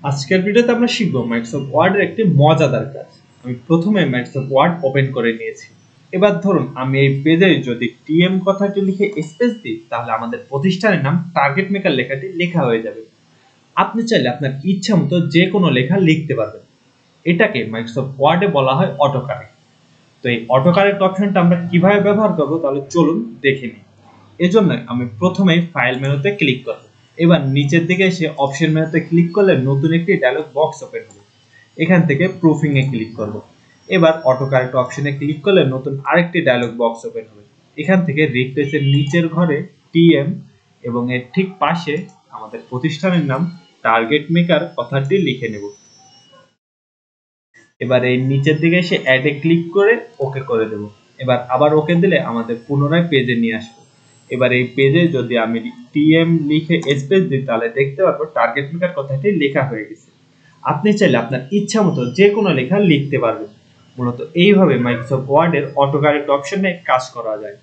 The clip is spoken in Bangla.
আজকের ভিডিওতে আমরা শিখব মাইক্রোসফট ওয়ার্ডের একটি মজাদার কাজ। আমি প্রথমে মাইক্রোসফট ওয়ার্ড ওপেন করে নিয়েছি। এবার ধরুন আমি এই পেজে যদি টিএম কথাটি লিখে স্পেস দিই, তাহলে আমাদের প্রতিষ্ঠানের নাম টার্গেট মেকার লেখাটি লেখা হয়ে যাবে। আপনি চাইলে আপনার ইচ্ছা মতো যে কোনো লেখা লিখতে পারবেন। এটাকে মাইক্রোসফট ওয়ার্ডে বলা হয় অটো কারেক্ট। তো এই অটো কারেক্ট অপশনটা আমরা কিভাবে ব্যবহার করব, তাহলে চলুন দেখে নিই। এজন্য আমি প্রথমেই ফাইল মেনুতে ক্লিক করব। এবার নিচের দিকে এসে অপশন মেনুতে ক্লিক করলে নতুন একটি ডায়লগ বক্স ওপেন হবে। এখান থেকে প্রুফিং এ ক্লিক করব। এবার অটো কারেক্ট অপশনে ক্লিক করলে নতুন আরেকটি ডায়লগ বক্স ওপেন হবে। এখান থেকে রিপ্লেসের নিচের ঘরে টিএম এবং এর ঠিক পাশে আমাদের প্রতিষ্ঠানের নাম টার্গেট মেকার কথাটি লিখে নেব। এবার এই নিচের দিকে এসে অ্যাড এ ক্লিক করে ওকে করে দেব। এবার আবার ওকে দিলে আমাদের পুনরায় পেজে নিয়ে আসবে। এবার এই পেজে যদি আমি টিএম লিখে স্পেস দিই, তাহলে দেখতে পারবো টার্গেট মেকার কথাটি লেখা হয়ে গেছে। আপনি চাইলে আপনার ইচ্ছা মতো যে কোনো লেখা লিখতে পারবেন। মূলত এইভাবে মাইক্রোসফট ওয়ার্ডের অটো কারেক্ট অপশনে কাজ করা যায়।